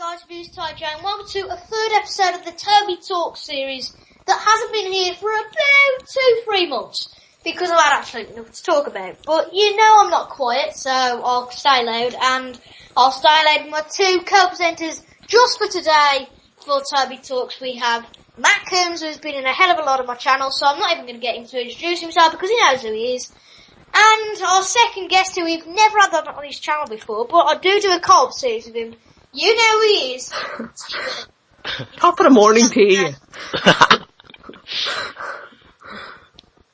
guys, ReviewTIJ, and welcome to a third episode of the Toby Talk series that hasn't been here for about 2-3 months because I've had absolutely nothing to talk about. But you know I'm not quiet, so I'll stay loud, and I'll stay loud with my two co-presenters just for today for Toby Talks. We have Matt Coombs, who's been in a hell of a lot of my channel, so I'm not even going to get him to introduce himself because he knows who he is. And our second guest, who we've never had on his channel before, but I do a co-op series with him. You know who he is. Top of the morning tea.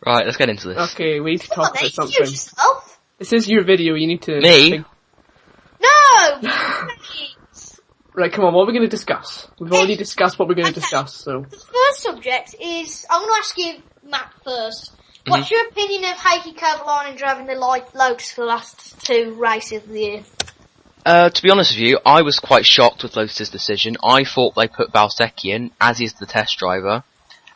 Right, let's get into this. Okay, we need to talk about something. Yourself. This is your video, you need to... Me? No! Right, come on, what are we going to discuss? We've already discussed what we're going to discuss, so... The first subject is... I'm going to ask you, Matt, first. What's your opinion of Heikki Kovalainen driving the Lotus for the last 2 races of the year? To be honest with you, I was quite shocked with Lotus's decision. I thought they put Valsecchi in, as he is the test driver,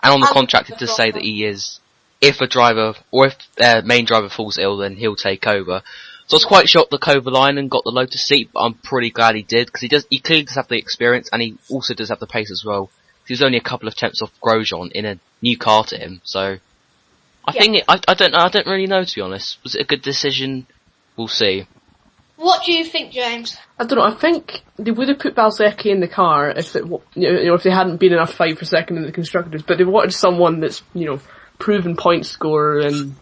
and on the contract it does say that he is, if a driver, or if their main driver falls ill, then he'll take over. So I was quite shocked that Kovalainen got the Lotus seat, but I'm pretty glad he did, because he clearly does have the experience, and he also does have the pace as well. He was only a couple of tenths off Grosjean in a new car to him, so... I don't really know, to be honest. Was it a good decision? We'll see. What do you think, James? I don't know, I think they would have put Valsecchi in the car if if they hadn't been enough fight for second in the constructors, but they wanted someone that's, proven point scorer in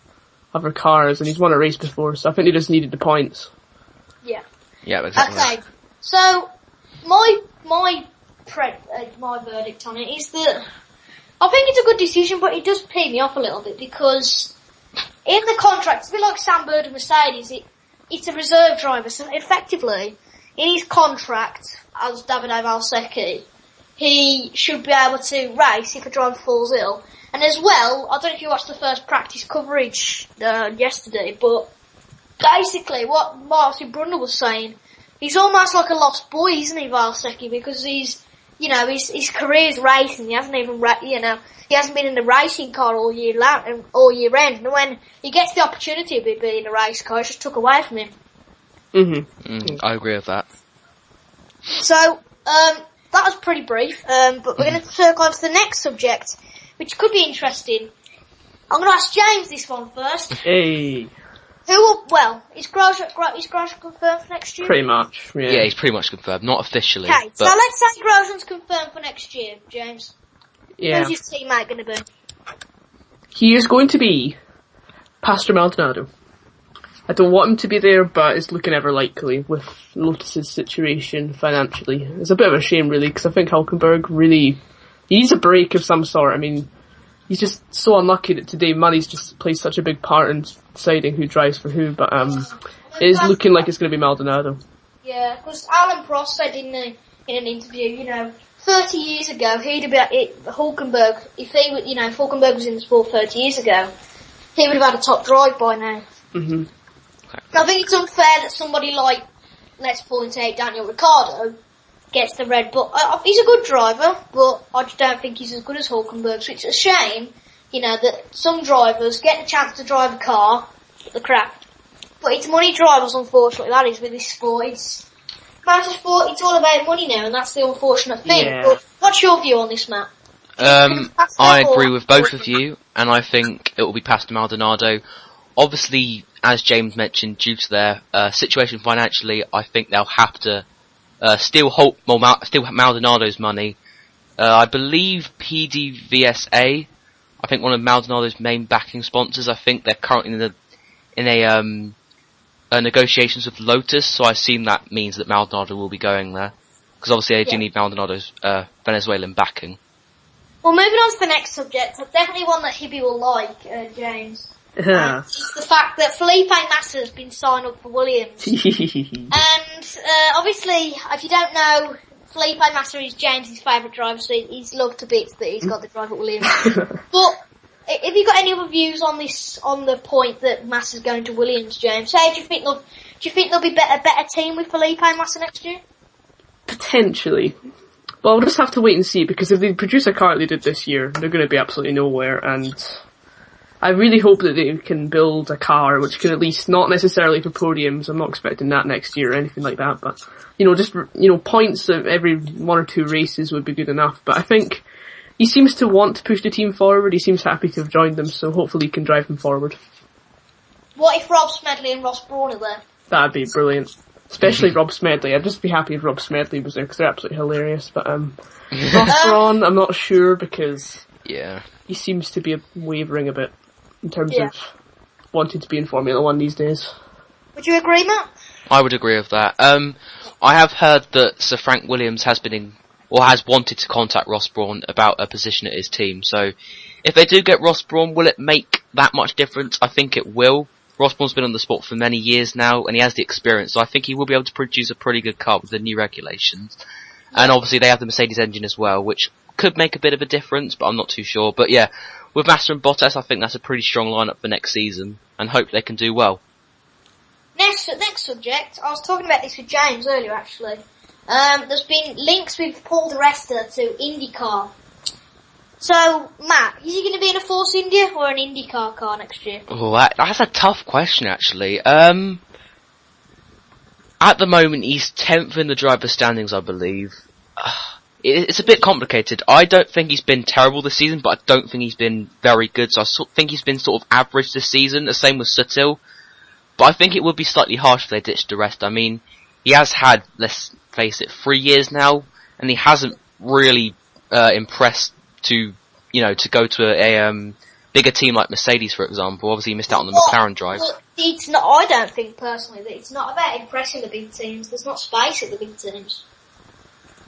other cars, and he's won a race before, so I think they just needed the points. Yeah. Yeah, exactly. Okay, so my verdict on it is that I think it's a good decision, but it does pay me off a little bit because in the contract, it's a bit like Sam Bird and Mercedes, it's a reserve driver, so effectively, in his contract, as Davide Valsecchi, he should be able to race if a driver falls ill. And as well, I don't know if you watched the first practice coverage yesterday, but basically what Martin Brundle was saying, he's almost like a lost boy, isn't he, Valsecchi, because his career's racing. He hasn't even, he hasn't been in the racing car all year round. And when he gets the opportunity to be in a race car, it's just took away from him. I agree with that. So, that was pretty brief, but we're going to circle on to the next subject, which could be interesting. I'm going to ask James this one first. Hey. Is Grosjean confirmed for next year? Pretty much, yeah. Yeah, he's pretty much confirmed. Not officially. Okay, so let's say Grosjean's confirmed for next year, James. Yeah. Who's his teammate going to be? He is going to be Pastor Maldonado. I don't want him to be there, but it's looking ever likely with Lotus's situation financially. It's a bit of a shame, really, because I think Hülkenberg he needs a break of some sort. I mean, he's just so unlucky that today money's just plays such a big part in deciding who drives for who, but it is looking like it's going to be Maldonado. Yeah, because Alan Prost said in an interview, 30 years ago, he'd have been Hülkenberg, if Hülkenberg was in the sport 30 years ago, he would have had a top drive by now. Mm-hmm. I think it's unfair that somebody like, let's point out Daniel Ricciardo, gets the red, but he's a good driver, but I just don't think he's as good as Hülkenberg, so it's a shame, that some drivers get the chance to drive a car, the crap. But it's money drivers, unfortunately, that is with this sport. Motorsport, it's all about money now, and that's the unfortunate thing. Yeah. But what's your view on this, Matt? I agree with both of you, and I think it will be Pastor Maldonado. Obviously, as James mentioned, due to their situation financially, I think they'll have to steal Maldonado's money. I believe PDVSA, I think one of Maldonado's main backing sponsors, I think they're currently in negotiations with Lotus, so I assume that means that Maldonado will be going there. Because obviously they do need Maldonado's Venezuelan backing. Well, moving on to the next subject, definitely one that Hibby will like, James. It's the fact that Felipe Massa has been signed up for Williams. And obviously, if you don't know, Felipe Massa is James's favourite driver, so he's loved to bits that he's got the drive at Williams. But have you got any other views on this, on the point that Massa's going to Williams, James? How do you think there'll be a better team with Felipe Massa next year? Potentially. Well, we'll just have to wait and see, because if they produce a car like they did this year, they're going to be absolutely nowhere, and I really hope that they can build a car which can at least, not necessarily for podiums, I'm not expecting that next year or anything like that, but, just, points of every 1 or 2 races would be good enough. But I think he seems to want to push the team forward, he seems happy to have joined them, so hopefully he can drive them forward. What if Rob Smedley and Ross Brawn are there? That'd be brilliant. Especially Rob Smedley. I'd just be happy if Rob Smedley was there, because they're absolutely hilarious. But, Ross Brawn, I'm not sure, because he seems to be wavering a bit in terms of wanting to be in Formula 1 these days. Would you agree, Matt? I would agree with that. I have heard that Sir Frank Williams has wanted to contact Ross Brawn about a position at his team. So, if they do get Ross Brawn, will it make that much difference? I think it will. Ross Brawn's been on the sport for many years now, and he has the experience, so I think he will be able to produce a pretty good car with the new regulations. And obviously they have the Mercedes engine as well, which could make a bit of a difference, but I'm not too sure. But yeah, with Massa and Bottas, I think that's a pretty strong lineup for next season, and hope they can do well. Next subject, I was talking about this with James earlier actually. There's been links with Paul di Resta to IndyCar. So, Matt, is he going to be in a Force India or an IndyCar car next year? Oh, that's a tough question, actually. At the moment, he's 10th in the driver's standings, I believe. It's a bit complicated. I don't think he's been terrible this season, but I don't think he's been very good. So I think he's been sort of average this season. The same with Sutil. But I think it would be slightly harsh if they ditched the rest. I mean, he has had, let's face it, 3 years now, and he hasn't really impressed to go to a bigger team like Mercedes, for example. Obviously, he missed out on the McLaren drive. It's not. I don't think personally that it's not about impressing the big teams. There's not space at the big teams.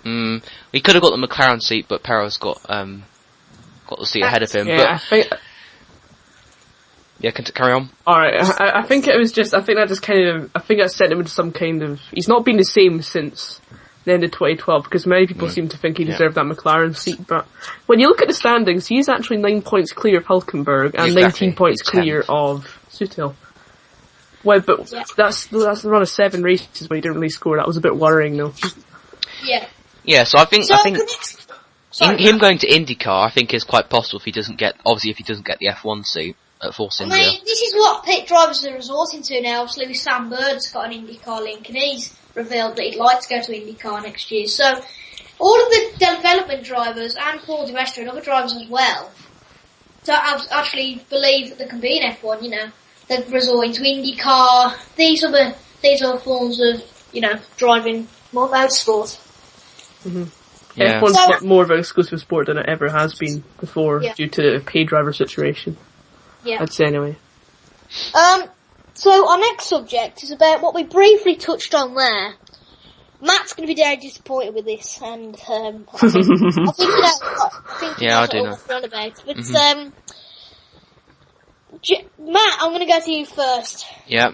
He could have got the McLaren seat, but Perez got the seat ahead of him. Yeah, Carry on. Alright, I think that sent him into some kind of... He's not been the same since the end of 2012, because many people seem to think he deserved that McLaren seat, but when you look at the standings, he's actually 9 points clear of Hülkenberg, and 19 points clear of Sutil. Well, but that's the run of 7 races where he didn't really score. That was a bit worrying, though. Yeah. Yeah, so I think him going to IndyCar, I think, is quite possible if he doesn't get the F1 seat at Force India. I mean, this is what pit drivers are resorting to now. Obviously, Sam Bird's got an IndyCar link, and he's revealed that he'd like to go to IndyCar next year. So, all of the development drivers, and Paul di Resta and other drivers as well, don't actually believe that there can be an F1, they're resorting to IndyCar. These are forms of, driving more motorsport. Mm-hmm. Yeah. F1's more of an exclusive sport than it ever has been before due to the pay driver situation. Yeah. I'd say anyway. So our next subject is about what we briefly touched on there. Matt's going to be very disappointed with this, and I think I do know. About. But Matt, I'm going to go to you first. Yeah.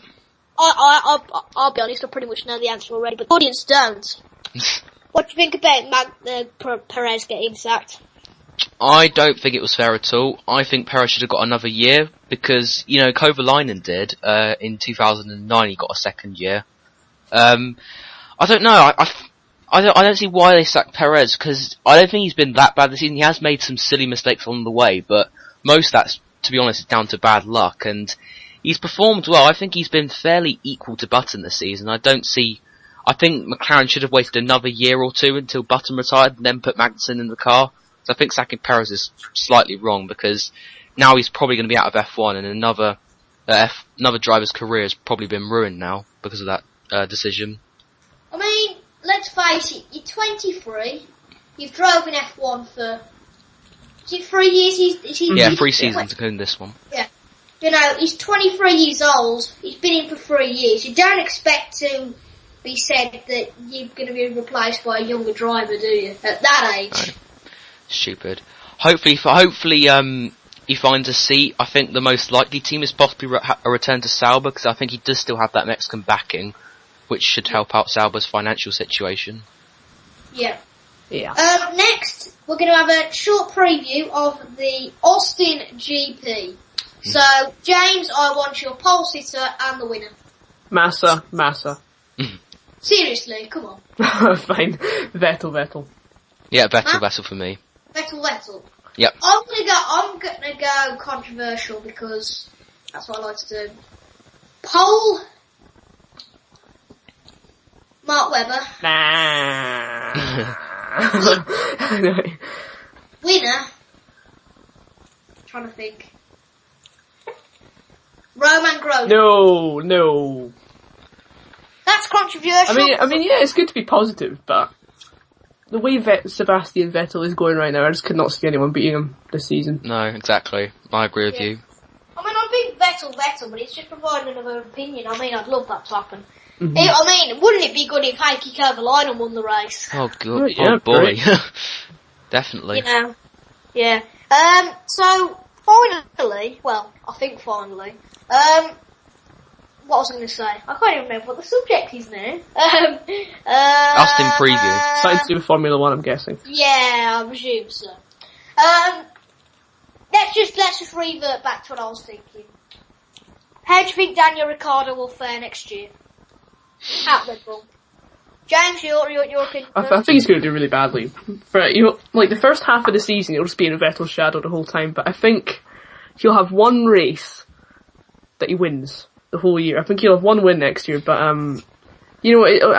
I'll be honest, I pretty much know the answer already, but the audience don't. What do you think about Perez getting sacked? I don't think it was fair at all. I think Perez should have got another year because, Kovalainen did. In 2009 he got a second year. I don't know. I don't see why they sacked Perez because I don't think he's been that bad this season. He has made some silly mistakes along the way, but most of that's, to be honest, is down to bad luck. And he's performed well. I think he's been fairly equal to Button this season. I think McLaren should have waited another year or two until Button retired and then put Magnussen in the car. So I think sacking Perez is slightly wrong because now he's probably going to be out of F1 and another driver's career has probably been ruined now because of that decision. I mean, let's face it, you're 23, you've drove in F1 for, is it 3 years? Yeah, 3 seasons including this one. Yeah. He's 23 years old, he's been in for 3 years, you don't expect to be said that you're going to be replaced by a younger driver, do you? At that age. No. Stupid. Hopefully, he finds a seat. I think the most likely team is possibly a return to Sauber because I think he does still have that Mexican backing, which should help out Sauber's financial situation. Yeah. Yeah. Next, we're going to have a short preview of the Austin GP. So, James, I want your pole sitter and the winner. Massa. Seriously, come on. Fine. Vettel. Yeah, Vettel for me. Vettel. Yep. I'm gonna go controversial because that's what I like to do. Poll Mark Webber. Nah. Winner. Trying to think. Roman Grosjean. No. That's controversial. I mean, yeah, it's good to be positive, but the way Sebastian Vettel is going right now, I just could not see anyone beating him this season. No, exactly. I agree with you. I mean, I'd be Vettel, but it's just providing another opinion. I mean, I'd love that to happen. Mm-hmm. I mean, wouldn't it be good if Heikki Kovalainen won the race? Oh god, yeah, oh boy. Definitely. You know, yeah. So, finally, I think finally, what was I going to say? I can't even remember what the subject is now. Austin preview. Something to do with Formula 1, I'm guessing. Yeah, I presume so. Let's just revert back to what I was thinking. How do you think Daniel Ricciardo will fare next year? At Red Bull. James, your opinion? I think he's going to do really badly. Like the first half of the season, he'll just be in Vettel's shadow the whole time. But I think he'll have one race that he wins the whole year. I think he'll have one win next year. But I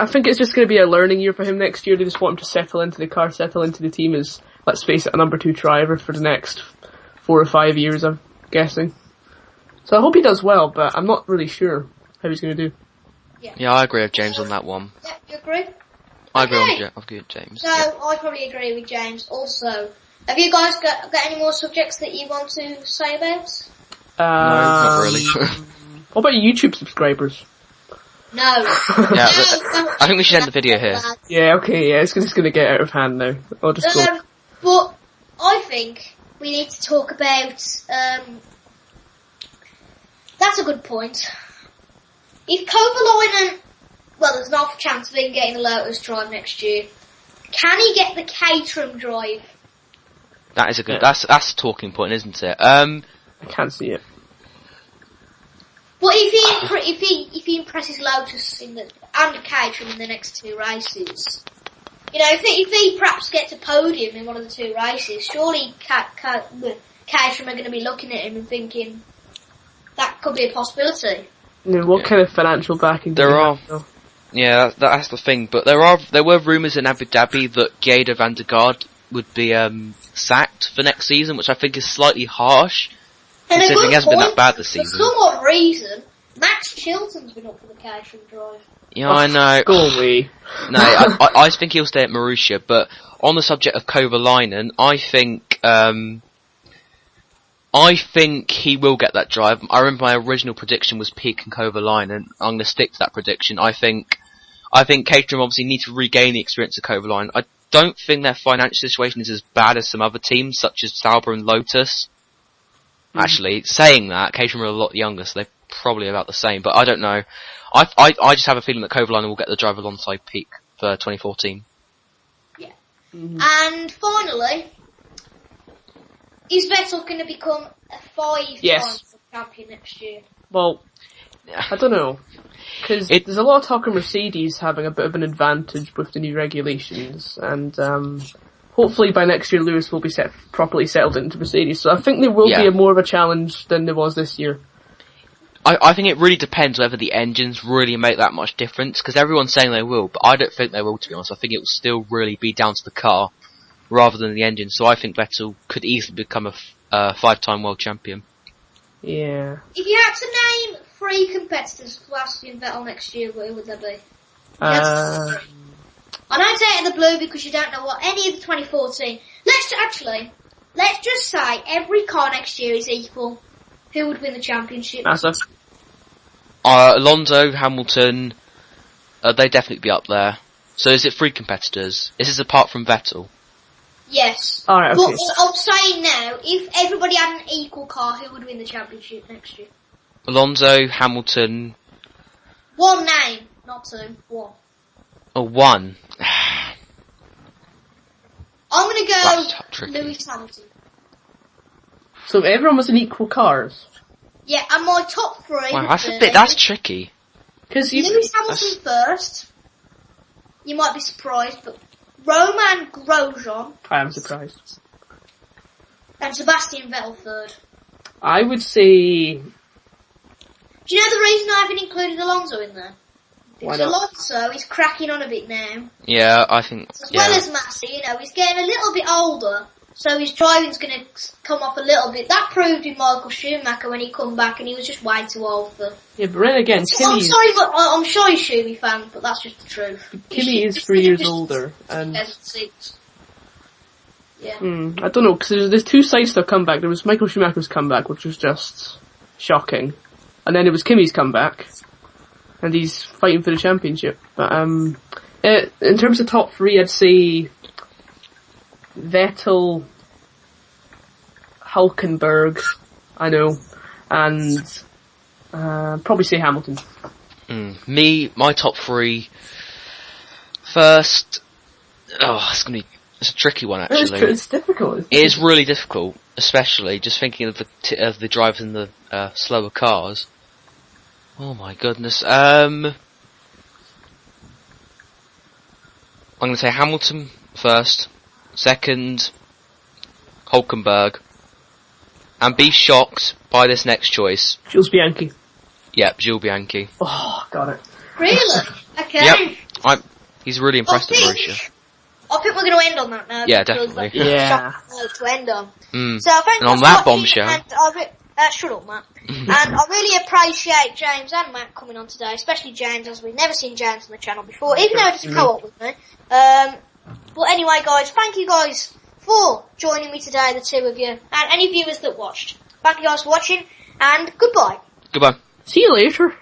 think it's just going to be a learning year for him next year. They just want him to settle into the car, settle into the team as, let's face it, a number 2 driver for the next 4 or 5 years, I'm guessing. So I hope he does well, but I'm not really sure how he's going to do. Yeah, I agree with James on that one. Yeah, you agree? I agree with James. So, I probably agree with James also. Have you guys got any more subjects that you want to say about? No, not really. What about YouTube subscribers? No. Yeah, I think we should end the video here. Yeah, okay, yeah, it's just going to get out of hand now. I'll just go. But I think we need to talk about, that's a good point. If Kovalainen, there's an off chance of him getting the Lotus drive next year, can he get the Caterham drive? That is a good, that's a talking point, isn't it? I can't see it. But if he impresses Lotus and Caterham in the next 2 races, if he perhaps gets a podium in one of the 2 races, surely Caterham are going to be looking at him and thinking that could be a possibility. What kind of financial backing do there they are? have, though? Yeah, that's the thing. But there were rumours in Abu Dhabi that Geerder van der Garde would be sacked for next season, which I think is slightly harsh, considering he hasn't been that bad this season. For some odd reason, Max Chilton's been up for the Caterham drive. Yeah, I know. Go away. No, I think he'll stay at Marussia. But on the subject of Kovalainen, I think he will get that drive. I remember my original prediction was Peak and Kovalainen. I'm going to stick to that prediction. I think Caterham obviously need to regain the experience of Kovalainen. I don't think their financial situation is as bad as some other teams, such as Sauber and Lotus. Actually, saying that, Caterham are a lot younger, so they're probably about the same. But I don't know. I just have a feeling that Kovalainen will get the drive alongside Peak for 2014. Yeah. And finally, is Vettel going to become a 5-time champion next year? Well, I don't know. Because there's a lot of talk of Mercedes having a bit of an advantage with the new regulations, and hopefully by next year Lewis will be properly settled into Mercedes. So I think there will be more of a challenge than there was this year. I think it really depends whether the engines really make that much difference, because everyone's saying they will, but I don't think they will, to be honest. I think it will still really be down to the car rather than the engine, so I think Vettel could easily become a 5-time world champion. Yeah. If you had to name 3 competitors for Aston Vettel next year, who would they be? I don't say it in the blue because you don't know what any of the 2014. Let's just say every car next year is equal. Who would win the championship? Alonso, Hamilton, they'd definitely be up there. So is it 3 competitors? Is this apart from Vettel? Yes. Alright, okay. But I'm saying now, if everybody had an equal car, who would win the championship next year? Alonso, Hamilton. 1 name, not 2. 1. Oh, 1. I'm gonna go Lewis Hamilton. So everyone was in equal cars? Yeah, and my top 3. Wow, that's tricky. Lewis Hamilton first. You might be surprised, but Roman Grosjean. I am surprised. And Sebastian Vettel third. I would say... Do you know the reason I haven't included Alonso in there? Why Because not? Alonso is cracking on a bit now. Yeah, I think. As Yeah. well as Massey, he's getting a little bit older, so his driving's going to come off a little bit. That proved with Michael Schumacher when he come back, and he was just way too old for... Yeah, but then again, I'm Kimi sorry, but I'm sure he's Schumi fan, but that's just the truth. Kimi is 3 years older, and... 2006. Yeah. I don't know, because there's two sides to a comeback. There was Michael Schumacher's comeback, which was just shocking. And then it was Kimi's comeback. And he's fighting for the championship. But, in terms of top 3, I'd say Vettel, Hulkenberg, I know, and, probably say Hamilton. My top 3. First, it's a tricky one actually. It's difficult. It is really difficult, especially just thinking of the drivers in the slower cars. Oh my goodness. I'm going to say Hamilton first, second Hulkenberg, and be shocked by this next choice. Jules Bianchi. Yep, Jules Bianchi. Oh, got it. Really? Okay. Yep, he's really impressed at Mauritia. I think we're going to end on that now. Yeah, because definitely. that's a Yeah. shocking note to end on. So thank and you on for that watching, bombshell. And shut up, Matt. And I really appreciate James and Matt coming on today, especially James, as we've never seen James on the channel before, even though he's co-op with me. But anyway, guys, thank you guys for joining me today, the two of you, and any viewers that watched. Thank you guys for watching, and goodbye. Goodbye. See you later.